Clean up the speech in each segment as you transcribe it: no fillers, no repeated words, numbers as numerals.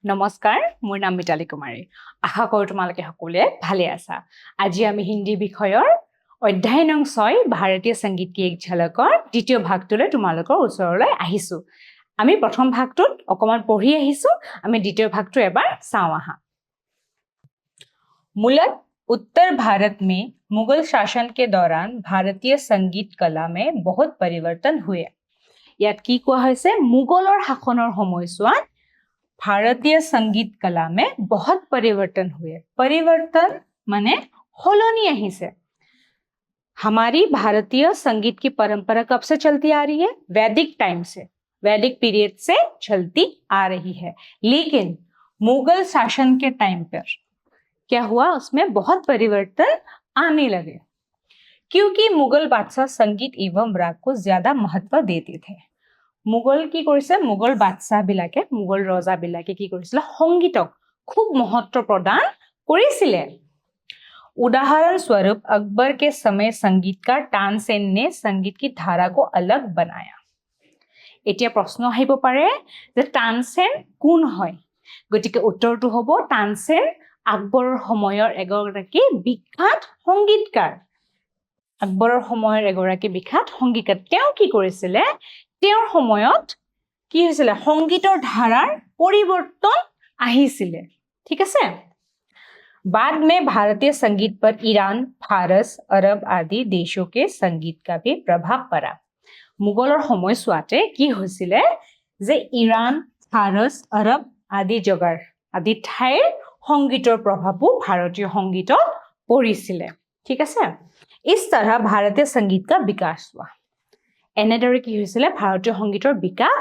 নমস্কাৰ মোৰ নাম মিতালী কুমাৰী আশা কৰোঁ তোমালোকে সকলোৱে ভালে আছা আজি আমি হিন্দী বিষয়ৰ অধ্যায় নং 6 ভাৰতীয় সংগীত কি এক ঝলকৰ দ্বিতীয় ভাগটোলৈ তোমালোকৰ ওচৰলৈ আহিছো আমি প্ৰথম ভাগটোত অকমান পঢ়ি আহিছো আমি দ্বিতীয় ভাগটো এবাৰ চাওঁ আহা मूलत उत्तर भारत में मुगल शासन के दौरान भारतीय संगीत कला में बहुत परिवर्तन हुए ইয়াত কি কোৱা হৈছে মুগলৰ শাসনৰ সময়ছোৱাত भारतीय संगीत कला में बहुत परिवर्तन हुए परिवर्तन माने होलोनी अहिसे हमारी भारतीय संगीत की परंपरा कब से चलती आ रही है वैदिक टाइम से वैदिक पीरियड से चलती आ रही है लेकिन मुगल शासन के टाइम पर क्या हुआ उसमें बहुत परिवर्तन आने लगे क्योंकि मुगल बादशाह संगीत एवं राग को ज्यादा महत्व देते थे मुगल की কৰিছে मुगल बादशाह বিলাকে मुगल ৰজা বিলাকে কি কৰিছিল সংগীতক খুব महत्व प्रदान কৰিছিলে उदाहरण स्वरूप अकबर के समय संगीतकार तानसेन ने संगीत की धारा को अलग बनाया এতিয়া প্ৰশ্ন আহিব পাৰে যে तानसेन কোন হয় গতিকে উত্তৰটো হ'ব तानसेन আকবৰৰ সময়ৰ এগৰাকী বিখ্যাত সংগীতকাৰ আকবৰৰ সময়ৰ এগৰাকী বিখ্যাত সংগীতকাৰ তেওঁ কি কৰিছিলে তেওঁৰ সময়ত কি হৈছিল সংগীতৰ ধাৰাৰ পৰিৱৰ্তন আহিছিলে ঠিক আছে बाद में भारतीय संगीत पर ईरान फारस अरब आदि देशों के संगीत का भी प्रभाव पड़ा मुगলৰ সময়ছোৱাতে কি হৈছিল যে ইৰাণ ফাৰস আৰব আদি জগাৰ আদি ঠাইৰ সংগীতৰ প্ৰভাৱো ভাৰতীয় সংগীতত পৰিছিল ঠিক আছে इस तरह भारतीय संगीत का विकास हुआ এনেদৰে কি হৈছিল ভাৰতীয় সংগীতৰ বিকাশ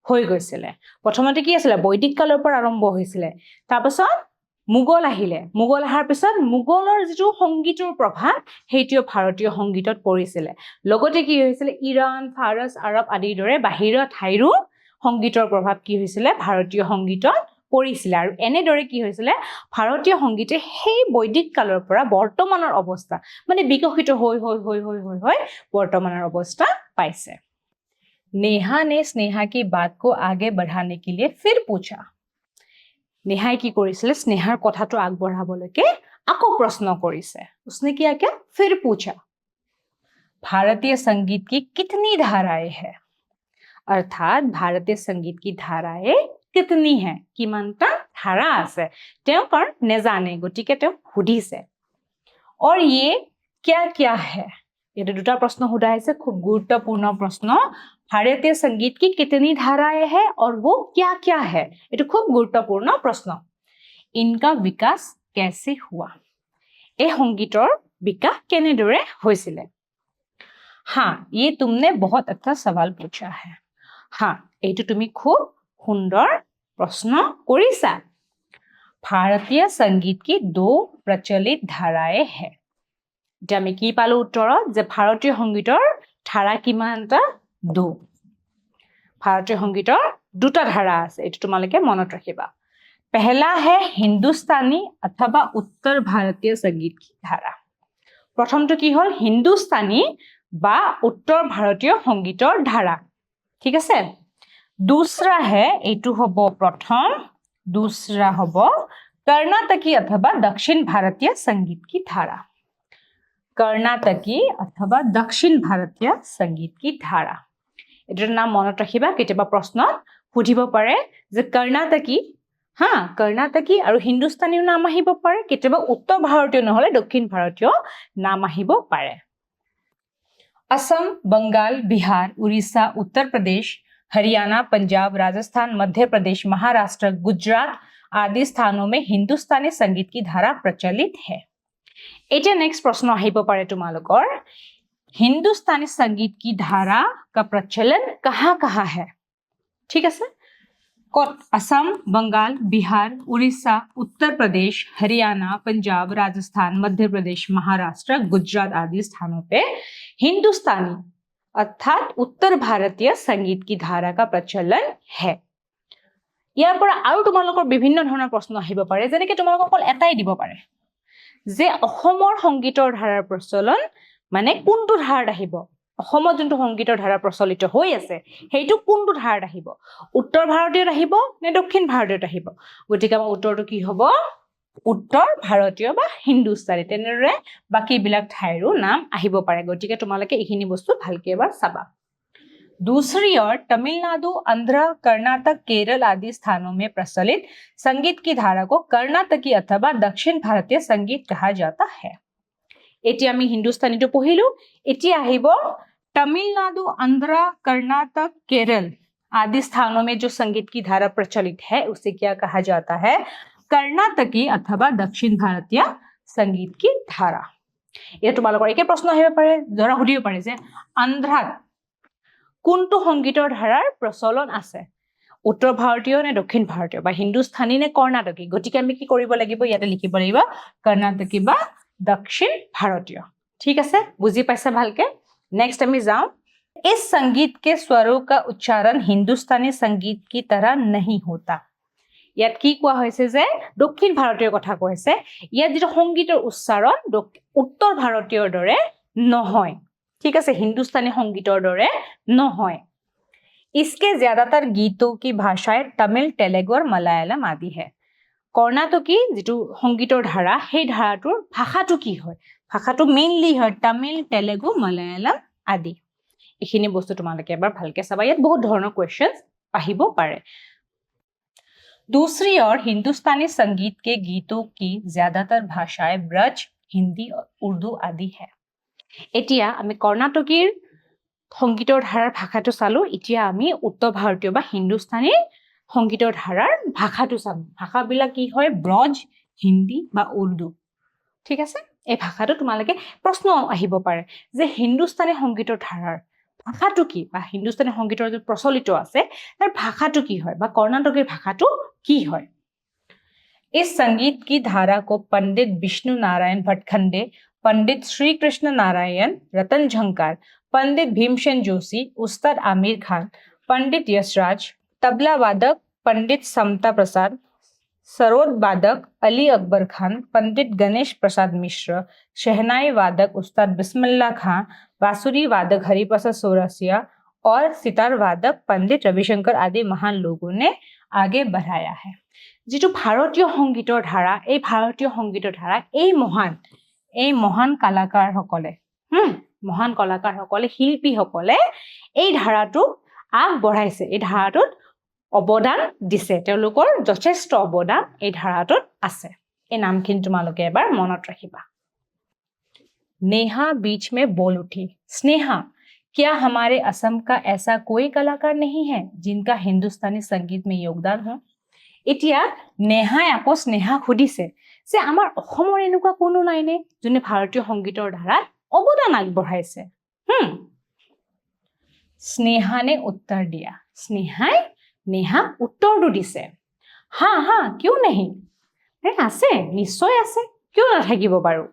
হৈ গৈছিল প্ৰথমতে কি আছিল বৈদিক কালৰ পৰা আৰম্ভ হৈছিল তাৰপিছত মুগল আহিলে মুগল আহাৰ পিছত মুগলৰ যেটো সংগীতৰ প্ৰভাৱ হেইটো ভাৰতীয় সংগীতত পৰিছিল লগতে কি হৈছিল ইৰাণ ফাৰস আৰব আদিৰ দৰে বাহিৰৰ ঠাইৰো সংগীতৰ প্ৰভাৱ কি হৈছিল ভাৰতীয় সংগীতত পৰিছিল আৰু এনেদৰে কি হৈছিল ভাৰতীয় সংগীতে সেই বৈদিক কালৰ পৰা বৰ্তমানৰ অৱস্থা মানে বিকশিত হৈ বৰ্তমানৰ অৱস্থা পাইছে नेहा ने स्नेहा की बात को आगे बढ़ाने के लिए फिर पूछा नेहाই কি কৰিছিল স্নেহাৰ কথাটো আগবঢ়াবলৈকে আকৌ প্ৰশ্ন কৰিছে उसने क्या किया फिर पूछा भारतीय संगीत की कितनी धाराएं हैं अर्थात भारतीय संगीत की धाराएं कितनी है কিমানটা ধাৰা আছে তেওঁ কাৰণ নেজানে গতিকে তেওঁ সুধিছে और ये क्या क्या है ये দুটা প্ৰশ্ন সোধাইছে খুব গুৰুত্বপূৰ্ণ প্ৰশ্ন भारतीय संगीत की कितनी धाराएं हैं और वो क्या क्या है ये खूब गुरुत्वपूर्ण प्रश्न इनका विकास कैसे हुआ ए संगीतर विकास केनेदरे होइसिले हाँ ये तुमने बहुत अच्छा सवाल पूछा है हाँ एटु तुमी खूब सुंदर प्रश्न करिसा भारतीय संगीत की दो प्रचलित धाराएं हैं जमे की पालो उत्तर जे भारतीय संगीतर धारा किमानटा दो भारतीय संगीतर दुटा धारा আছে এটো তোমালকে মনত ৰাখিবা पहला है हिंदुस्तानी अथवा उत्तर भारतीय संगीत की धारा प्रथमটো কি হল হিন্দুস্তানী বা উত্তৰ ভাৰতীয় সংগীতৰ ধাৰা ঠিক আছে दूसरा है এটো হ'ব प्रथम दूसरा হ'ব कर्नाटकी अथवा दक्षिण भारतीय संगीत की धारा कर्नाटकी अथवा दक्षिण भारतीय संगीत की धारा এটাৰ নাম মনত ৰাখিবা কেতিয়াবা প্ৰশ্নত সুধিব পাৰে যে कर्नाटकी हाँ कर्नाटकी আৰু হিন্দুস্তানীৰ নাম আহিব পাৰে কেতিয়াবা উত্তৰ ভাৰতীয় নহলে দক্ষিণ ভাৰতীয় নাম আহিব পাৰে असम बंगाल बिहार उड़ीसा उत्तर प्रदेश हरियाणा पंजाब राजस्थान मध्य प्रदेश महाराष्ट्र गुजरात आदि स्थानों में हिंदुस्तानी संगीत की धारा प्रचलित है এটা नेक्स्ट प्रश्न আহিব পাৰে তোমালোকৰ हिंदुस्तानी संगीत की धारा का प्रचलन कहाँ है ठीक है असम बंगाल बिहार उड़ीसा उत्तर प्रदेश हरियाणा पंजाब राजस्थान मध्य प्रदेश महाराष्ट्र गुजरात आदि स्थानों पे हिंदुस्तानी अर्थात उत्तर भारतीय संगीत की धारा का प्रचलन है ইয়াৰ পৰা আৰু তোমালোকৰ বিভিন্ন ধৰণৰ প্ৰশ্ন আহিব পাৰে যেনেকৈ তোমালোকক অকল এটাই দিব পাৰে যে অসমৰ সংগীতৰ ধাৰাৰ প্ৰচলন মানে কোনটো ধাৰাত আহিব অসমত যোনটো সংগীতৰ ধাৰা প্ৰচলিত হৈ আছে সেইটো কোনটো ধাৰাত আহিব উত্তৰ ভাৰতীয়ত আহিব নে দক্ষিণ ভাৰতীয়ত আহিব গতিকে আমাৰ উত্তৰটো কি হ'ব উত্তৰ ভাৰতীয় বা হিন্দুস্তানী তেনেদৰে বাকীবিলাক ঠাইৰো নাম আহিব পাৰে গতিকে তোমালোকে এইখিনি বস্তু ভালকৈ এবাৰ চাবা दूसरी ओर तमिलनाडु आंध्र कर्नाटक केरल आदि स्थानों में प्रचलित संगीत की धारा को कर्नाटकी अथवा दक्षिण भारतीय संगीत कहा जाता है एटी आमी हिंदुस्तानी तो पढ़िलु एटी आहिब तमिलनाडु आंध्र कर्नाटक केरल आदि स्थानों में जो संगीत की धारा प्रचलित है उसे क्या कहा जाता है कर्नाटकी अथवा दक्षिण भारतीय संगीत की धारा ये तुम्हालोকৰ একে প্ৰশ্ন আহিব পাৰে ধৰা সুধিব পাৰে যে আন্ধ্ৰাত কোনটো সংগীতৰ ধাৰাৰ প্ৰচলন আছে উত্তৰ ভাৰতীয় নে দক্ষিণ ভাৰতীয় বা হিন্দুস্তানী নে কৰ্ণাটকী গতিকে আমি কি কৰিব লাগিব ইয়াতে লিখিব লাগিব কৰ্ণাটকী বা दक्षिण भारतीय ठीक है बुझी पाइसा भालके नेक्स्ट आमी जाऊं इस संगीत के स्वरों का उच्चारण हिंदुस्तानी संगीत की तरह नहीं होता ইয়াত কি কোৱা হৈছে যে দক্ষিণ ভাৰতীয় কথা কৈছে ইয়াত যেটো সংগীতৰ উচ্চাৰণ উত্তৰ ভাৰতীয়ৰ দৰে নহয় ঠিক আছে हिंदुस्तानी সংগীতৰ দৰে নহয় इसके ज्यादातर गीतों की भाषाएं तमिल तेलुगु और मलयालम आदि है কৰ্ণাটকী যেটো সংগীতৰ ধাৰা সেই ধাৰাটোৰ ভাষাটো কি হয় ভাষাটো মেইনলি হয় তামিল তেলুগু মালায়ালাম আদি এখিনি বস্তু তোমালোকে এবাৰ ভালকে চাবা ইয়াত বহুত ধৰণৰ কোৱেশ্চনছ আহিব পাৰে दूसरी ओर हिंदुस्तानी संगीत के गीतों की ज्यादातर भाषाएं ब्रज हिंदी और उर्दू आदि है এতিয়া আমি কৰ্ণাটকীৰ সংগীতৰ ধাৰাৰ ভাষাটো চালো এতিয়া আমি উত্তৰ ভাৰতীয় বা হিন্দুস্তানী সংগীতৰ ধাৰাৰ ভাষাটো চাম ভাষাবিলাক কি হয় ব্ৰজ হিন্দী বা উৰ্দু ঠিক আছে এই ভাষাটো তোমালোকে প্ৰশ্ন আহিব পাৰে যে হিন্দুস্তানী সংগীতৰ ধাৰাৰ ভাষাটো কি বা হিন্দুস্তানী সংগীতৰ যে প্ৰচলিত আছে তাৰ ভাষাটো কি হয় বা কৰ্ণাটকীৰ ভাষাটো কি হয় इस संगीत की धारा को पंडित विष्णु नारायण भटखंडे पंडित श्री कृष्ण नारायण रतन झंकार पंडित भीमसेन जोशी उस्ताद आमिर खान पंडित यशराज तबला वादक पंडित समता प्रसाद सरोद वादक अली अकबर खान पंडित गणेश प्रसाद मिश्र शहनाई वादक उस्ताद बिस्मिल्लाह खान बांसुरी वादक हरिप्रसाद चौरसिया और सितार वादक पंडित रविशंकर आदि महान लोगों ने आगे बढ़ाया है যেটো ভাৰতীয় সংগীতৰ ধাৰা এই ভাৰতীয় সংগীতৰ ধাৰা এই মহান কলাকাৰসকলে শিল্পীসকলে এই ধাৰাটো আগবঢ়াইছে এই ধাৰাটোত অৱদান দিছে তেওঁলোকৰ যথেষ্ট অৱদান এই ধাৰাটোত আছে এই নামখিনি তোমালোকে এবাৰ মনত ৰাখিবা नेहा बीच में बोल उठी स्नेहा क्या हमारे असम का ऐसा कोई कलाकार नहीं है जिनका हिंदुस्तानी संगीत में योगदान हो এতিয়া নেহাই আকৌ স্নেহা সুধিছে যে আমাৰ অসমৰ এনেকুৱা কোনো নাইনে যোনে ভাৰতীয় সংগীতৰ ধাৰাত অৱদান আগবঢ়াইছে স্নেহানে উত্তৰ দিয়া নেহা উত্তৰটো দিছে হা কিয় नहीं আছে নিশ্চয় আছে কিয় নাথাকিব বাৰু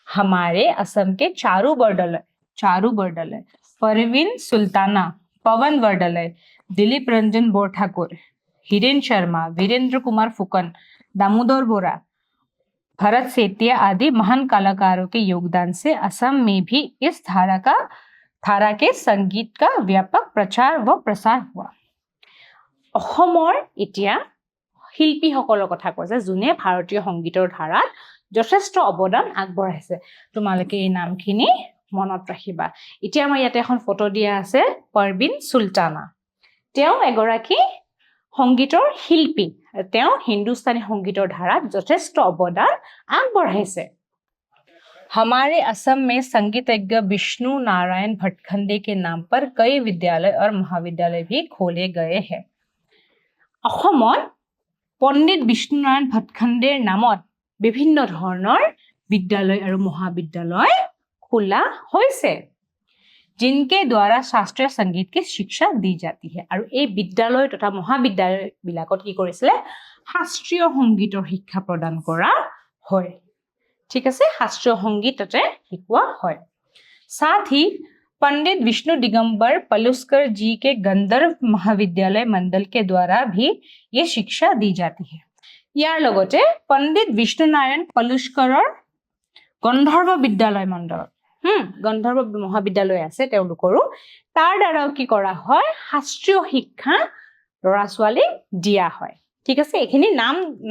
हमारे असम के चारू बरदलै परवीन सुल्ताना पवन बरदलै दिलीप रंजन बोरठाकुर हिरेन शर्मा वीरेंद्र कुमार फुकन दामोदर बोरा भरत सेठिया आदि महान कलाकारों के योगदान से असम में भी इस धारा के संगीत का व्यापक प्रचार व प्रसार हुआ অসমৰ এতিয়া শিল্পীসকলৰ কথা কৈছে যোনে ভাৰতীয় সংগীতৰ ধাৰাত যথেষ্ট অৱদান আগবঢ়াইছে তোমালোকে এই নামখিনি মনত ৰাখিবা এতিয়া আমাৰ ইয়াতে এখন ফটো দিয়া আছে परवीन सुल्ताना তেওঁ এগৰাকী সংগীতৰ শিল্পী তেওঁ হিন্দুস্তানী সংগীতৰ ধাৰাত যথেষ্ট অৱদান আগবঢ়াইছে हमारे असम में संगीतज्ञ विष्णु नारायण भटखंडे के नाम पर कई विद्यालय और महाविद्यालय भी खोले गए हैं অসমত पंडित विष्णु नारायण भटखंडेर नामत বিভিন্ন ধৰণৰ বিদ্যালয় আৰু মহাবিদ্যালয় খোলা হৈছে जिनके द्वारा शास्त्रीय संगीत की शिक्षा दी जाती है और এই বিদ্যালয় তথা মহাবিদ্যালয় বিলাকত কি কৰিছিলে শাস্ত্ৰীয় সংগীতৰ শিক্ষা প্ৰদান কৰা হয় ঠিক আছে শাস্ত্ৰীয় সংগীততে শিকোৱা হয় साथ ही पंडित विष्णु दिगंबर पलुस्कर जी के गंधर्व महाविद्यालय मंडल के द्वारा भी ये शिक्षा दी जाती है ইয়াৰ লগতে पंडित विष्णु नारायण पलुस्कৰৰ गंधर्व विद्यालय मंडल গন্ধৰ্ব মহাবিদ্যালয় আছে তেওঁলোকৰো তাৰ দ্বাৰাও কি কৰা হয় শাস্ত্ৰীয় শিক্ষা ল'ৰা ছোৱালীক দিয়া হয় ঠিক আছে এইখিনি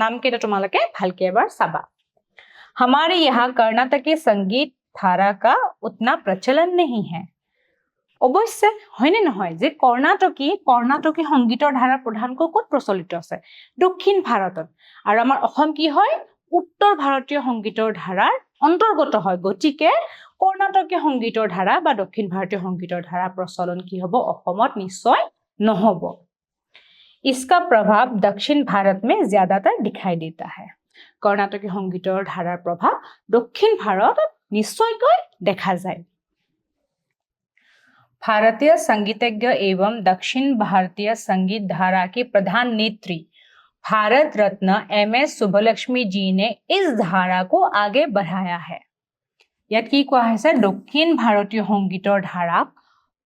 নাম কেইটা তোমালোকে ভালকে এবাৰ চাবা हमारे यहाँ कर्नाटकी संगीत धारा का उतना प्रचलन नहीं है অৱশ্যে হয়নে নহয় যে কৰ্ণাটকী সংগীতৰ ধাৰা প্ৰধানকৈ ক'ত প্ৰচলিত আছে দক্ষিণ ভাৰতত আৰু আমাৰ অসম কি হয় উত্তৰ ভাৰতীয় সংগীতৰ ধাৰাৰ অন্তৰ্গত হয় গতিকে কৰ্ণাটকী সংগীতৰ ধাৰা বা দক্ষিণ ভাৰতীয় সংগীতৰ ধাৰা প্ৰচলন কি হ'ব অসমত নিশ্চয় নহ'ব इसका प्रभाव दक्षिण भारत में ज्यादातर दिखाई देता है কৰ্ণাটকী সংগীতৰ ধাৰাৰ প্ৰভাৱ দক্ষিণ ভাৰতত নিশ্চয়কৈ দেখা যায় भारतीय संगीतज्ञ एवं दक्षिण भारतीय संगीत धारा की प्रधान नेत्री भारत रत्न एम.एस. सुब्बलक्ष्मी जी ने इस धारा को आगे बढ़ाया है ইয়াত কি কোৱা হৈছে দক্ষিণ ভাৰতীয় সংগীতৰ ধাৰাক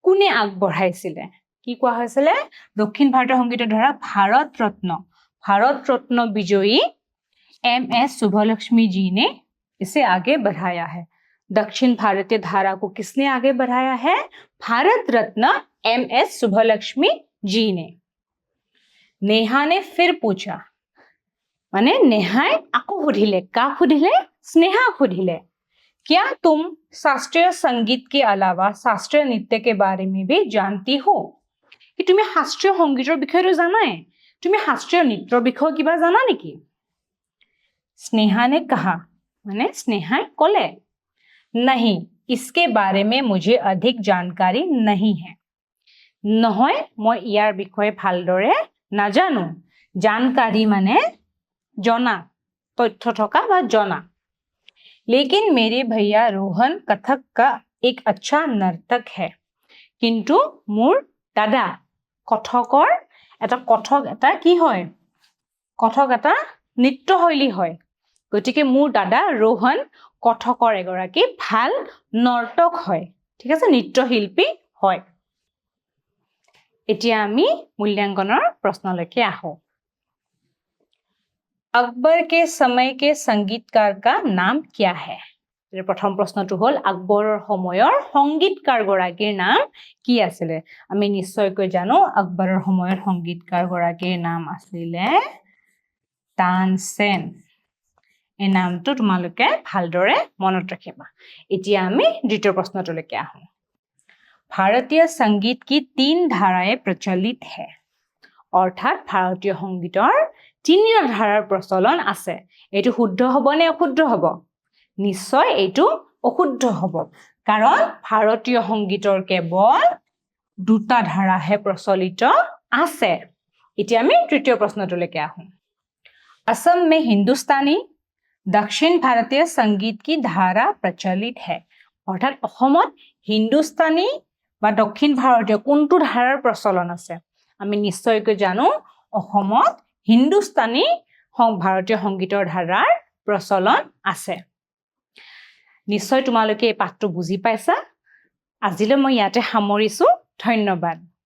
কোনে আগবঢ়াইছিলে কি কোৱা হৈছিল দক্ষিণ ভাৰতীয় সংগীতৰ ধাৰা ভাৰত ৰত্ন বিজয়ী एम.एस. सुब्बलक्ष्मी जी ने इसे आगे बढ़ाया है दक्षिण भारतीय धारा को किसने आगे बढ़ाया है भारत रत्न एम.एस. सुब्बलक्ष्मी जी ने नेहा ने फिर पूछा माने नेहाय आको सुधिले काक सुधिले स्नेहा सुधिले क्या तुम शास्त्रीय संगीत के अलावा शास्त्रीय नृत्य के बारे में भी जानती हो कि तुम्हें शास्त्रीय संगीतर विषय जाना है तुम्हें शास्त्रीय नृत्यर विषय किबा जाना नेकी स्नेहा ने कहा माने स्नेहा कोले नहीं इसके बारे में मुझे अधिक जानकारी नहीं है নহয় মই ইয়াৰ বিষয়ে ভালদৰে নাজানো जानकारी माने জনা তথ্য থকা বা জনা लेकिन मेरे भैया रोहन कथक का एक अच्छा नर्तक है किंतु मोर दादा कथকৰ কথক এটা কি হয় কথক এটা নৃত্যশৈলী হয় গতিকে মোৰ দাদা रोहन কথকৰ এগৰাকী ভাল নৰ্তক হয় ঠিক আছে নৃত্যশিল্পী হয় এতিয়া আমি মূল্যাঙ্কনৰ প্ৰশ্নলৈকে আহো अकबर के समय के संगीतकार का नाम क्या है प्रथम प्रश्नটো হল আকবৰৰ সময়ৰ সংগীতকাৰ গৰাকীৰ নাম কি আছিল আমি নিশ্চয়কৈ জানো আকবৰৰ সময়ৰ সংগীতকাৰ গৰাকীৰ নাম আছিল তানসেন এই নামটো তোমালোকে ভালদৰে মনত ৰাখিবা এতিয়া আমি দ্বিতীয় প্ৰশ্নটোলৈকে আহো भारतीय संगीत की 3 धाराएं प्रचलित है অৰ্থাৎ ভাৰতীয় সংগীতৰ 3 ধাৰাৰ প্ৰচলন আছে এটো শুদ্ধ হ'ব নে অশুদ্ধ হ'ব নিশ্চয় এটো অশুদ্ধ হ'ব কাৰণ ভাৰতীয় সংগীতৰ কেৱল 2টা ধাৰাহে প্ৰচলিত আছে এতিয়া আমি তৃতীয় প্ৰশ্নটোলৈকে আহো असम में हिंदुस्तानी दक्षिण भारतीय संगीत की धारा प्रचलित है অৰ্থাৎ অসমত হিন্দুস্তানী বা দক্ষিণ ভাৰতীয় কোনটো ধাৰাৰ প্ৰচলন আছে আমি নিশ্চয়কৈ জানো অসমত হিন্দুস্তানী ভাৰতীয় সংগীতৰ ধাৰাৰ প্ৰচলন আছে নিশ্চয় তোমালোকে এই পাঠটো বুজি পাইছা আজিলৈ মই ইয়াতে সামৰিছো ধন্যবাদ